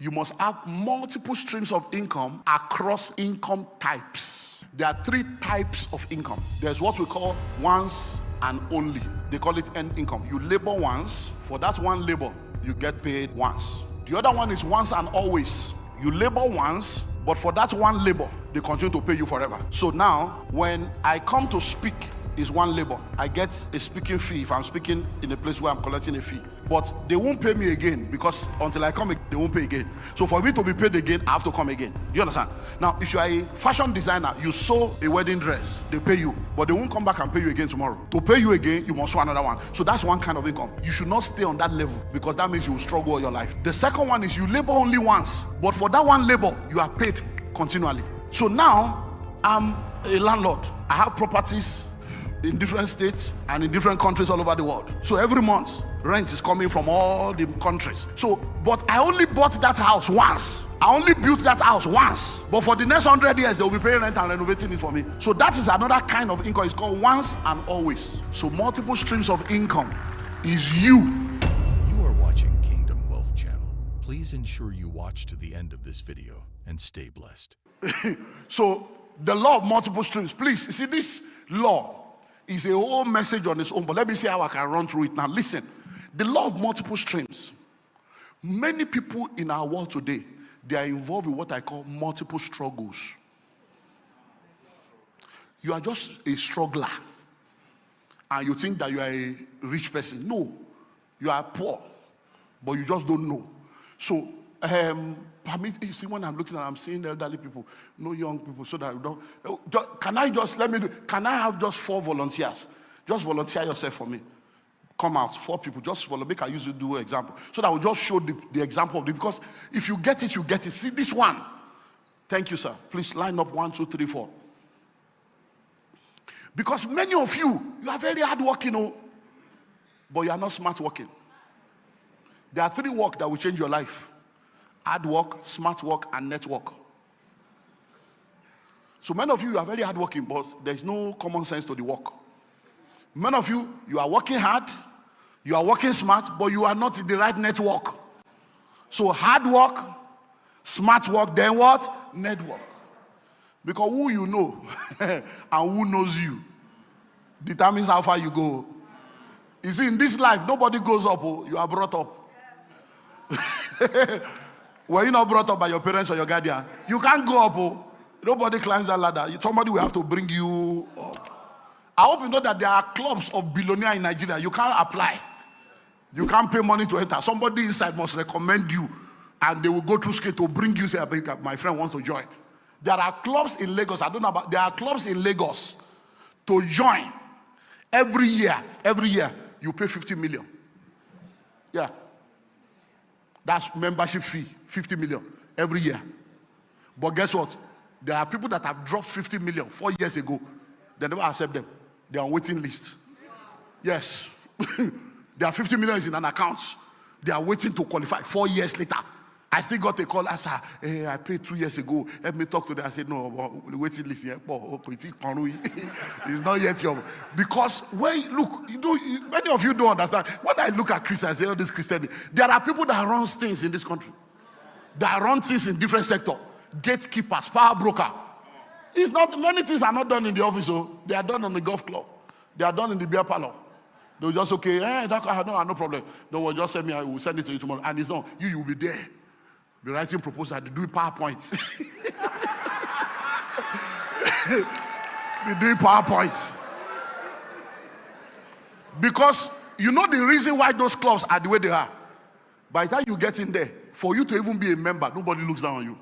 You must have multiple streams of income across income types. There are 3 types of income. There's what we call once and only. They call it end income. You labor once. For that one labor, you get paid once. The other one is once and always. You labor once, but for that one labor, they continue to pay you forever. So now, when I come to speak, is one labor. I get a speaking fee if I'm speaking in a place where I'm collecting a fee. But they won't pay me again, because until I come, they won't pay again. So for me to be paid again, I have to come again. Do you understand? Now, if you are a fashion designer, you sew a wedding dress, they pay you, but they won't come back and pay you again tomorrow. To pay you again, you must sew another one. So that's one kind of income. You should not stay on that level, because that means you will struggle all your life. The second one is you labor only once, but for that one labor, you are paid continually. So now, I'm a landlord. I have properties in different states and in different countries all over the world. So every month, rent is coming from all the countries. So, but I only bought that house once. I only built that house once. But for the next 100 years, they will be paying rent and renovating it for me. So that is another kind of income. It's called once and always. So multiple streams of income is you. You are watching Kingdom Wealth Channel. Please ensure you watch to the end of this video and stay blessed. So the law of multiple streams, please, you see, this law is a whole message on its own, but let me see how I can run through it now. Listen, the law of multiple streams. Many people in our world today, they are involved in what I call multiple struggles. You are just a struggler, and you think that you are a rich person. No, you are poor, but you just don't know. So, you see, when I'm looking at, I'm seeing elderly people, no young people, so that can I have just 4 volunteers? Just volunteer yourself for me. Come out, 4 people, just follow. Make I use you do an example. So that will just show the example of it. Because if you get it, you get it. See this one. Thank you, sir. Please line up 1, 2, 3, 4. Because many of you are very hardworking, but you are not smart working. There are 3 work that will change your life. Hard work, smart work, and network. So many of you are very hardworking, but there's no common sense to the work. Many of you are working hard, you are working smart, but you are not in the right network. So hard work, smart work, then what? Network. Because who you know and who knows you determines how far you go. You see, in this life, nobody goes up, you are brought up. Were you not brought up by your parents or your guardian? You can't go up. Nobody climbs that ladder. Somebody will have to bring you up. I hope you know that there are clubs of billionaires in Nigeria. You can't apply. You can't pay money to enter. Somebody inside must recommend you, and they will go through scale to bring you. Say, my friend wants to join. There are clubs in Lagos. I don't know about. There are clubs in Lagos to join. Every year, you pay 50 million. Yeah. That's membership fee, 50 million every year. But guess what? There are people that have dropped 50 million 4 years ago. They never accept them. They are on waiting list. Yes. There are 50 million in an account. They are waiting to qualify 4 years later. I still got a call. I said, hey, I paid 2 years ago. Let me talk to them. I said, no, the waiting list here. It's not yet your. Because when look, many of you don't understand. When I look at Christians, I say, oh, this Christianity. There are people that run things in this country. That run things in different sectors. Gatekeepers, power broker. It's not, many things are not done in the office. So they are done on the golf club. They are done in the beer parlor. They'll just, okay, no problem. Don't worry, just send me, I will send it to you tomorrow. And it's not, you will be there. Be writing proposal, do PowerPoints. Be doing PowerPoints. Because you know the reason why those clubs are the way they are. By the time you get in there, for you to even be a member, nobody looks down on you.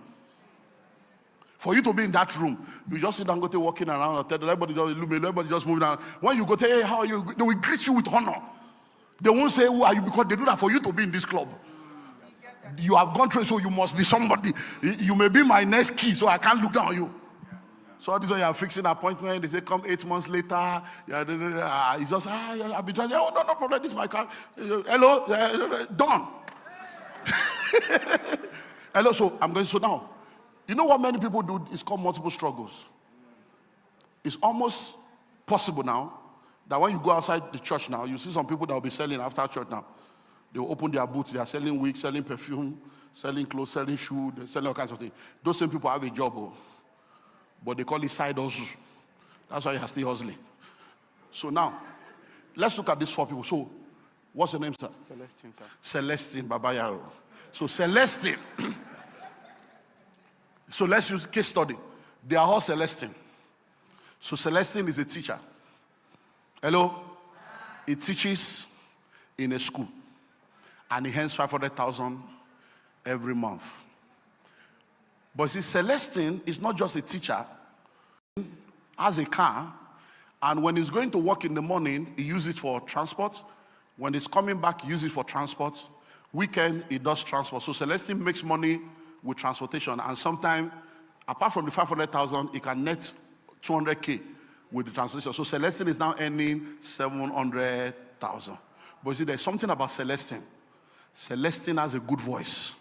For you to be in that room, you just see Dangote walking around, everybody just moving around. When you go, hey, how are you? They will greet you with honor. They won't say, who are you? Because they know that for you to be in this club, you have gone through, so you must be somebody. You may be my next key, so I can't look down on you. So this one you are fixing an appointment. They say come 8 months later. It's just I'll be trying. Oh no problem. This is my car. Hello, done. Hello. So I'm going. So now, you know what many people do? It's called multiple struggles. It's almost possible now that when you go outside the church now, you see some people that will be selling after church now. They will open their booth. They are selling wigs, selling perfume, selling clothes, selling shoes, selling all kinds of things. Those same people have a job, but they call it side hustle. That's why you are still hustling. So now, let's look at these 4 people. So, what's your name, sir? Celestine, sir. Celestine Babayaro. So, Celestine. So, let's use case study. They are all Celestine. So, Celestine is a teacher. Hello? He teaches in a school. And he earns 500,000 every month. But see, Celestine is not just a teacher. He has a car. And when he's going to work in the morning, he uses it for transport. When he's coming back, he uses it for transport. Weekend, he does transport. So Celestine makes money with transportation. And sometimes, apart from the 500,000, he can net 200K with the transportation. So Celestine is now earning 700,000. But see, there's something about Celestine. Celestine has a good voice.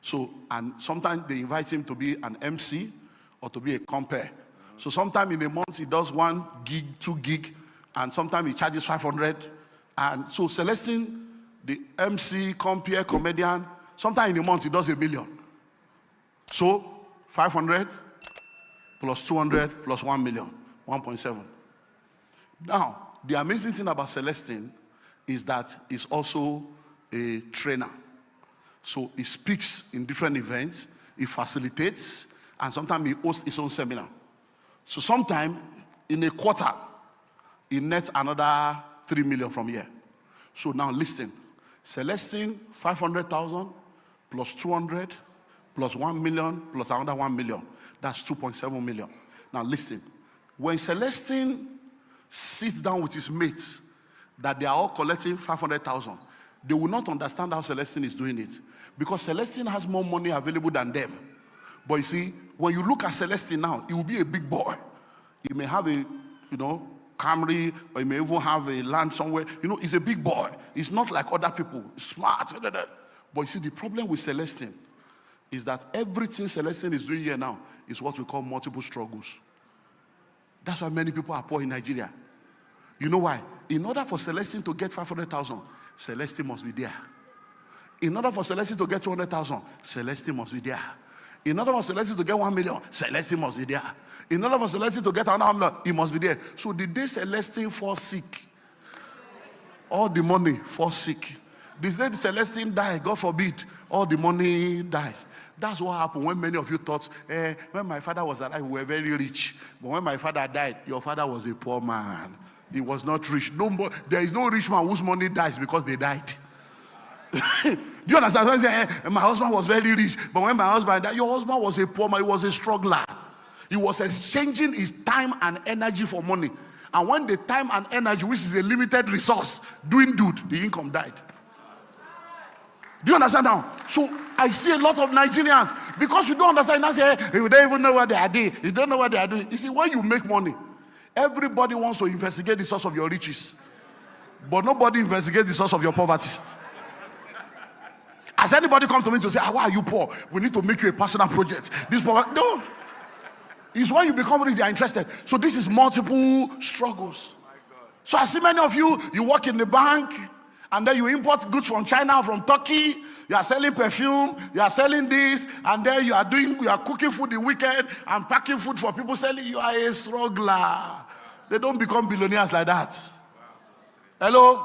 So, and sometimes they invite him to be an MC or to be a compere. So sometimes in a month he does 1 gig, 2 gig, and sometimes he charges 500. And so Celestine, the MC, compere, comedian, sometimes in a month he does 1 million. So 500 plus 200 plus 1 million, 1.7. Now, the amazing thing about Celestine is that he's also a trainer. So he speaks in different events, he facilitates, and sometimes he hosts his own seminar. So sometime in a quarter, he nets another 3 million from here. So now listen, Celestine, 500,000 plus 200 plus 1 million plus another 1 million. That's 2.7 million. Now listen, when Celestine sits down with his mates, that they are all collecting 500,000, they will not understand how Celestine is doing it. Because Celestine has more money available than them. But you see, when you look at Celestine now, he will be a big boy. He may have a, Camry, or he may even have a land somewhere. He's a big boy. He's not like other people. He's smart. But you see, the problem with Celestine is that everything Celestine is doing here now is what we call multiple struggles. That's why many people are poor in Nigeria. You know why? In order for Celestine to get 500,000, Celestine must be there. In order for Celestine to get 200,000, Celestine must be there. In order for Celestine to get 1 million, Celestine must be there. In order for Celestine to get another million, he must be there. So the day Celestine falls sick, all the money falls sick. The day Celestine dies, God forbid, all the money dies. That's what happened when many of you thought, when my father was alive, we were very rich. But when my father died, your father was a poor man. He was not rich. No more, there is no rich man whose money dies because they died. Do you understand? When say, my husband was very rich, but when my husband died, your husband was a poor man. He was a struggler. He was exchanging his time and energy for money. And when the time and energy, which is a limited resource, doing good, the income died. Do you understand now? So I see a lot of Nigerians, because you don't understand, I say, you don't even know what they are doing. You don't know what they are doing. You see, when you make money, everybody wants to investigate the source of your riches. But nobody investigates the source of your poverty. Has anybody come to me to say, why are you poor? We need to make you a personal project. This poverty, no. It's when you become rich, they are interested. So this is multiple struggles. So I see many of you, you work in the bank, and then you import goods from China, from Turkey. You are selling perfume, you are selling this, and then you are cooking food the weekend and packing food for people selling. You are a struggler. They don't become billionaires like that. Hello?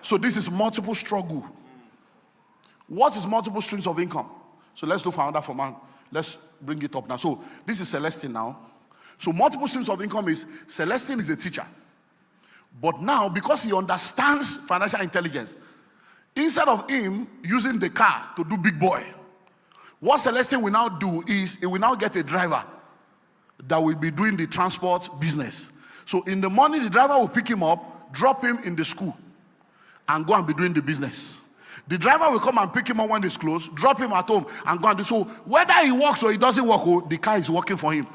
So this is multiple struggle. What is multiple streams of income? So let's look for another format. Let's bring it up now. So this is Celestine now. So multiple streams of income is, Celestine is a teacher. But now, because he understands financial intelligence, instead of him using the car to do big boy, what Celestine will now do is, he will now get a driver that will be doing the transport business. So in the morning, the driver will pick him up, drop him in the school, and go and be doing the business. The driver will come and pick him up when it's closed, drop him at home, and go and do. So whether he works or he doesn't work, the car is working for him.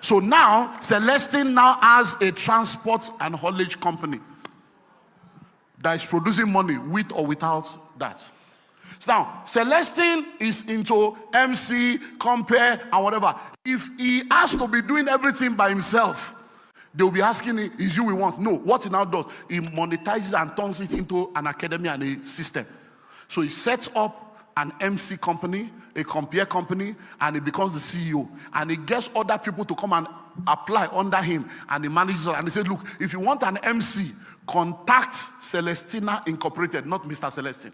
So now, Celestine now has a transport and haulage company that is producing money with or without that. So now, Celestine is into MC, compare, and whatever. If he has to be doing everything by himself, they will be asking him, is you we want? No. What he now does, he monetizes and turns it into an academy and a system. So he sets up an MC company, a compare company, and he becomes the CEO. And he gets other people to come and apply under him, and he manages it. And he said, look, if you want an MC, contact Celestina Incorporated, not Mr. Celestine.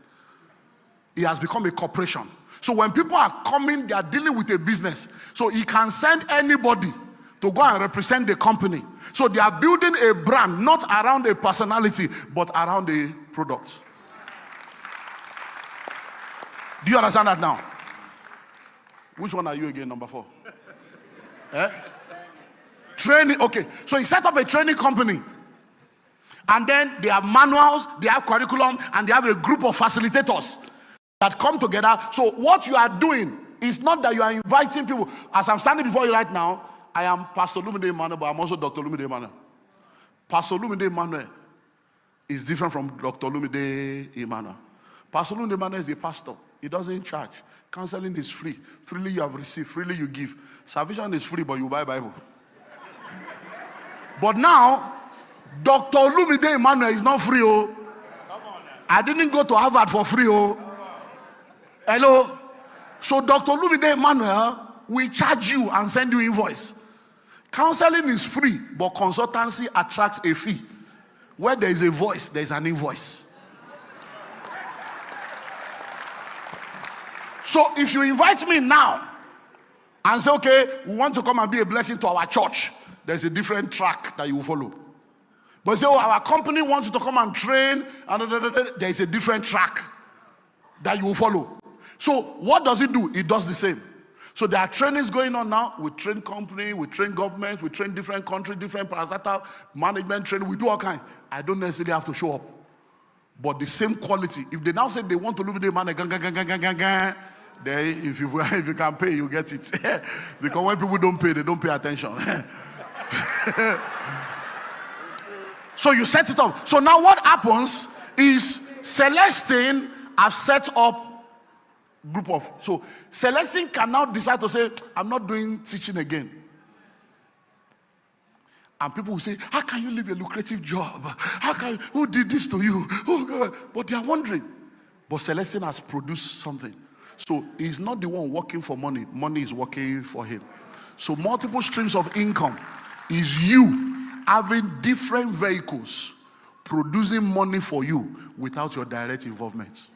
He has become a corporation. So when people are coming, they are dealing with a business. So he can send anybody to go and represent the company. So they are building a brand, not around a personality, but around a product. Do you understand that now? Which one are you again, number 4? Training, okay. So he set up a training company. And then they have manuals, they have curriculum, and they have a group of facilitators that come together. So what you are doing is not that you are inviting people. As I'm standing before you right now, I am Pastor Olumide Emmanuel, but I'm also Dr. Olumide Emmanuel. Pastor Olumide Emmanuel is different from Dr. Olumide Emmanuel. Pastor Olumide Emmanuel is a pastor. He doesn't charge. Counseling is free. Freely you have received, freely you give. Salvation is free, but you buy Bible. But now, Dr. Olumide Emmanuel is not free. Oh, I didn't go to Harvard for free. Oh, hello. So Dr. Olumide Emmanuel will charge you and send you invoice. Counseling is free, but consultancy attracts a fee. Where there is a voice, there is an invoice. So if you invite me now and say, okay, we want to come and be a blessing to our church, there's a different track that you will follow. But say, oh, our company wants you to come and train, and there is a different track that you will follow. So what does it do? It does the same. So there are trainings going on now. We train company, we train government, we train different countries, different parastatal management training. We do all kinds. I don't necessarily have to show up. But the same quality. If they now say they want to look at the man, then if you can pay, you get it. Because when people don't pay, they don't pay attention. So you set it up. So now what happens is Celestine have set up group of. So Celestine can now decide to say, I'm not doing teaching again. And people will say, how can you leave a lucrative job? Who did this to you? Oh, God. But they are wondering. But Celestine has produced something. So he's not the one working for money. Money is working for him. So multiple streams of income is you having different vehicles producing money for you without your direct involvement.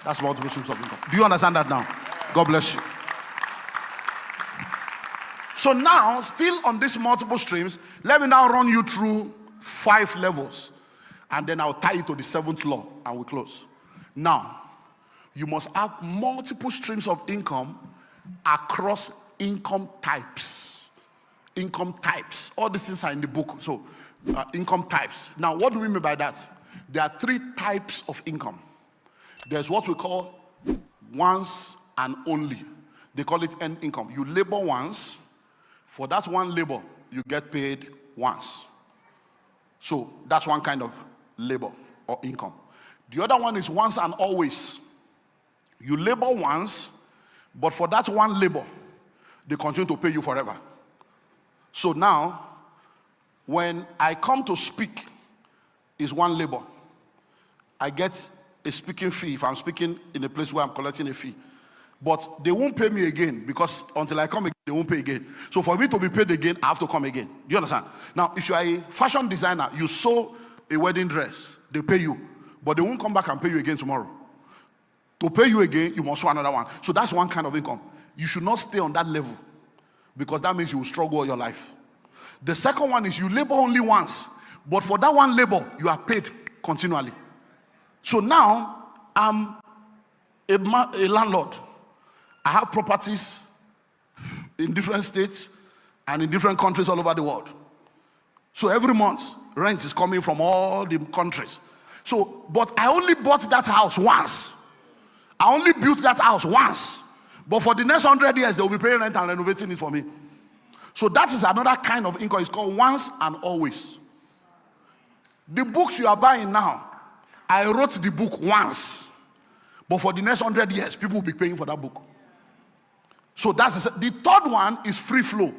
That's multiple streams of income. Do you understand that now? God bless you. So now, still on these multiple streams, let me now run you through 5 levels. And then I'll tie it to the 7th law and we'll close. Now, you must have multiple streams of income across income types. Income types. All these things are in the book. So, income types. Now, what do we mean by that? There are 3 types of income. There's what we call once and only. They call it end income. You labor once. For that one labor, you get paid once. So that's one kind of labor or income. The other one is once and always. You labor once, but for that one labor, they continue to pay you forever. So now, when I come to speak, is one labor. I get a speaking fee if I'm speaking in a place where I'm collecting a fee. But they won't pay me again because until I come again, they won't pay again. So for me to be paid again, I have to come again. Do you understand? Now, if you are a fashion designer, you sew a wedding dress, they pay you. But they won't come back and pay you again tomorrow. To pay you again, you must sew another one. So that's one kind of income. You should not stay on that level because that means you will struggle all your life. The second one is you labor only once. But for that one labor, you are paid continually. So now, I'm a landlord. I have properties in different states and in different countries all over the world. So every month, rent is coming from all the countries. So, but I only bought that house once. I only built that house once. But for the next 100 years, they will be paying rent and renovating it for me. So that is another kind of income. It's called once and always. The books you are buying now, I wrote the book once. But for the next 100 years, people will be paying for that book. So that's the third one is free flow.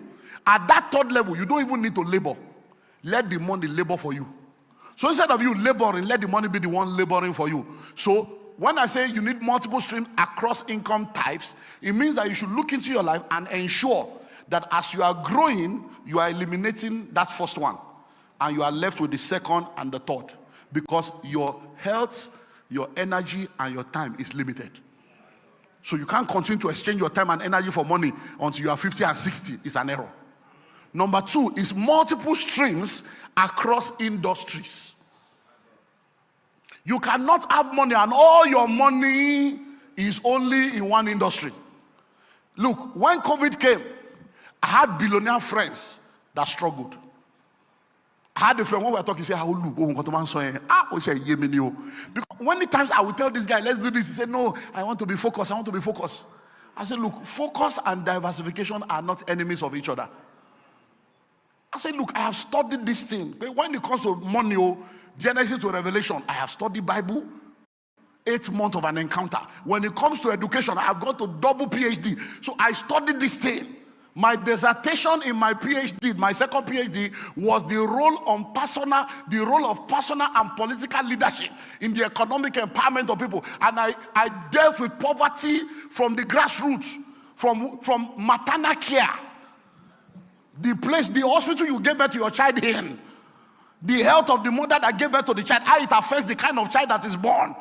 At that third level, you don't even need to labor. Let the money labor for you. So instead of you laboring, let the money be the one laboring for you. So when I say you need multiple streams across income types, it means that you should look into your life and ensure that as you are growing, you are eliminating that first one, and you are left with the second and the third, because your health, your energy, and your time is limited. So you can't continue to exchange your time and energy for money until you are 50 and 60. It's an error. Number two is multiple streams across industries. You cannot have money and all your money is only in one industry. Look, when COVID came, I had billionaire friends that struggled. I had a friend when we were talking, he said, because many times I would tell this guy, let's do this. He said, no, I want to be focused. I want to be focused. I said, look, focus and diversification are not enemies of each other. I said, look, I have studied this thing. When it comes to money, Genesis to Revelation, I have studied Bible, 8 months of an encounter. When it comes to education, I have got to double PhD. So I studied this thing. My dissertation in my PhD, my second PhD, was the role of personal and political leadership in the economic empowerment of people. And I dealt with poverty from the grassroots, from maternal care, the hospital you gave birth to your child in, the health of the mother that gave birth to the child, how it affects the kind of child that is born.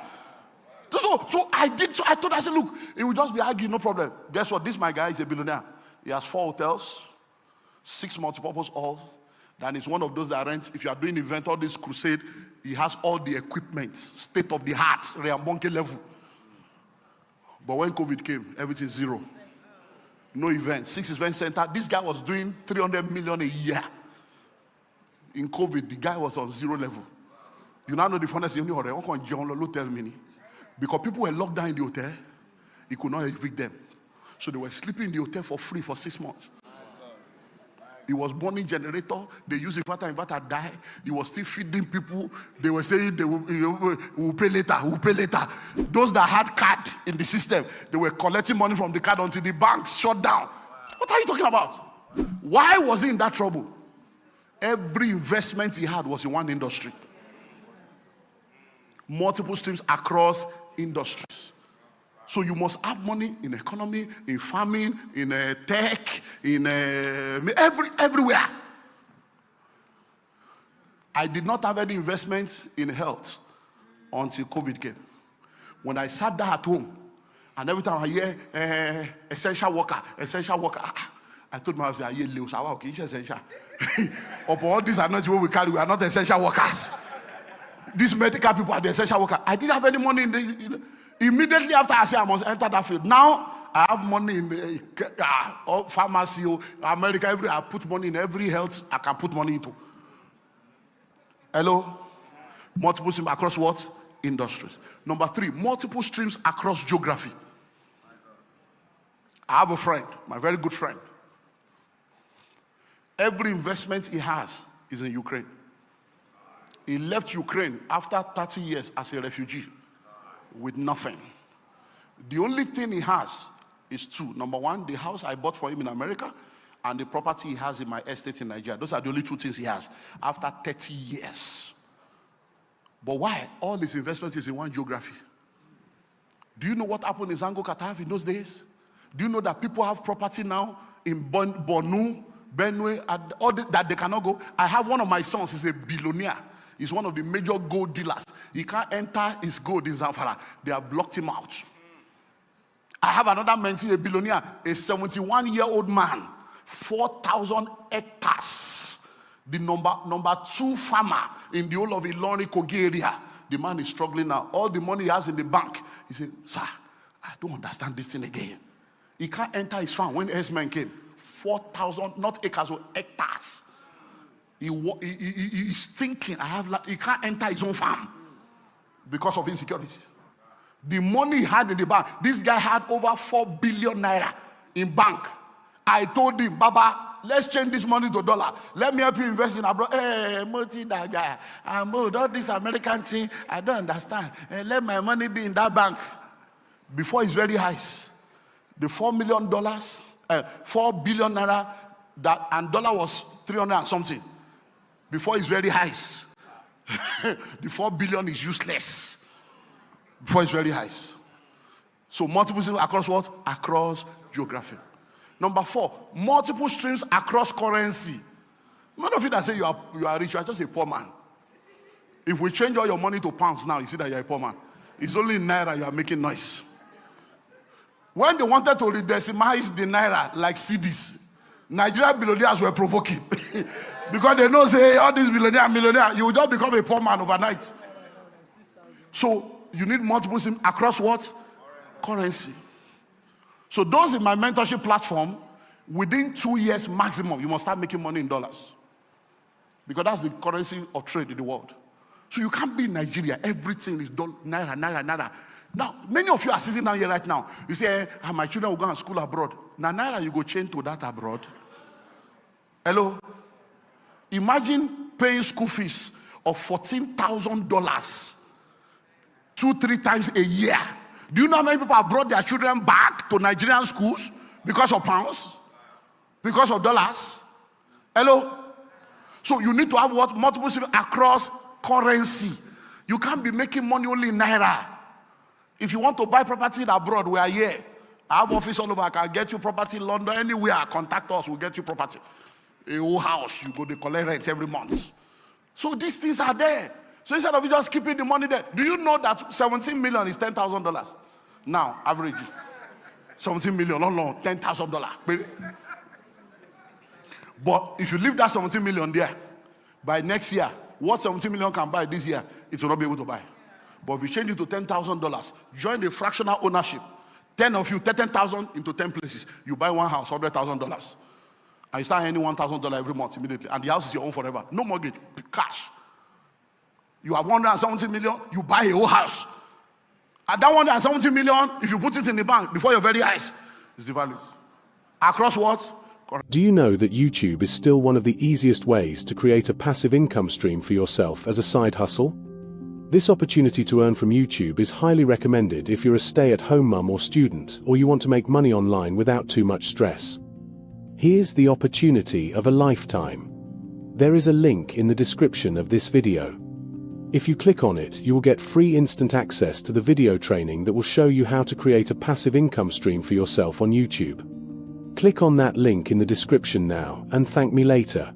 So I told her, I said, look, it will just be arguing, no problem. Guess what? This my guy is a billionaire. He has 4 hotels, 6 multipurpose halls. Then he's one of those that rent. If you are doing event or this crusade, he has all the equipment, state of the art, Reambonke level. But when COVID came, everything zero. No event. 6 event center. This guy was doing 300 million a year. In COVID, the guy was on zero level. You now know the funnest thing. Tell me. Because people were locked down in the hotel, he could not evict them. So they were sleeping in the hotel for free for 6 months. He was burning generator. They used inverter died. He was still feeding people. They were saying they will pay later, we'll pay later. Those that had card in the system, they were collecting money from the card until the banks shut down. What are you talking about? Why was he in that trouble? Every investment he had was in one industry. Multiple streams across industries. So you must have money in economy, in farming, in tech, in everywhere. I did not have any investments in health until COVID came. When I sat down at home, and every time I hear essential worker, I told myself, I hear Lewis, okay, it's essential. But all these are not what we carry. We are not essential workers. These medical people are the essential workers. I didn't have any money in the... Immediately after I said I must enter that field. Now I have money in the pharmacy, America, everywhere. I put money in every health I can put money into. Hello? Multiple streams across what? Industries. Number 3, multiple streams across geography. I have a friend, my very good friend. Every investment he has is in Ukraine. He left Ukraine after 30 years as a refugee with nothing. The only thing he has is 2. Number 1, the house I bought for him in America, and the property he has in my estate in Nigeria. Those are the only 2 things he has after 30 years. But why? All his investment is in one geography. Do you know what happened in Zango, Qatar in those days? Do you know that people have property now in Bornu, Benue, and all that they cannot go? I have one of my sons, he's a billionaire. He's one of the major gold dealers. He can't enter his gold in Zamfara. They have blocked him out. I have another man, a billionaire, a 71-year-old man, 4,000 hectares. The number 2 farmer in the whole of Ilorin Kogi area. The man is struggling now. All the money he has in the bank. He said, sir, I don't understand this thing again. He can't enter his farm when S-Men came. 4,000, not acres, or hectares. He's thinking, he can't enter his own farm because of insecurity. The money he had in the bank, this guy had over 4 billion naira in bank. I told him, Baba, let's change this money to dollar. Let me help you invest in abroad. Hey, Moti, that guy. I'm old. All this American thing, I don't understand. Let my money be in that bank. Before it's very high. The $4 million, 4 billion naira, and dollar was 300 and something. Before it's very high. The 4 billion is useless. before it's very high. So multiple streams across what? Across geography. Number 4, multiple streams across currency. None of you that say you are rich, you are just a poor man. If we change all your money to pounds now, you see that you're a poor man. It's only in naira you are making noise. When they wanted to redecimalize the naira like CDs, Nigerian billionaires were provoking. Because they know, say, all these millionaire, you will just become a poor man overnight. So you need multiple streams across what? Currency. So those in my mentorship platform, within 2 years maximum, you must start making money in dollars. Because that's the currency of trade in the world. So you can't be in Nigeria. Everything is naira, naira, naira. Now, many of you are sitting down here right now. You say, my children will go to school abroad. Now, naira, you go change to that abroad. Hello? Imagine paying school fees of $14,000 2-3 times a year. Do you know how many people have brought their children back to Nigerian schools because of pounds? Because of dollars? Hello? So you need to have what? Multiple streams across currency. You can't be making money only in naira. If you want to buy property abroad, we are here. I have office all over. I can get you property in London, anywhere. Contact us, we'll get you property. A whole house, you go to collect rent every month. So these things are there. So instead of you just keeping the money there, do you know that 17 million is $10,000? Now, average. 17 million, no, $10,000. But if you leave that 17 million there, by next year, what 17 million can buy this year, it will not be able to buy. But if you change it to $10,000, join the fractional ownership. 10 of you, 10,000 into 10 places. You buy one house, $100,000. And you start earning $1,000 every month immediately. And the house is your own forever. No mortgage, cash. You have 170 million, you buy a whole house. And that 170 million, if you put it in the bank before your very eyes, is the value. Across what? Do you know that YouTube is still one of the easiest ways to create a passive income stream for yourself as a side hustle? This opportunity to earn from YouTube is highly recommended if you're a stay-at-home mum or student, or you want to make money online without too much stress. Here's the opportunity of a lifetime. There is a link in the description of this video. If you click on it, you will get free instant access to the video training that will show you how to create a passive income stream for yourself on YouTube. Click on that link in the description now and thank me later.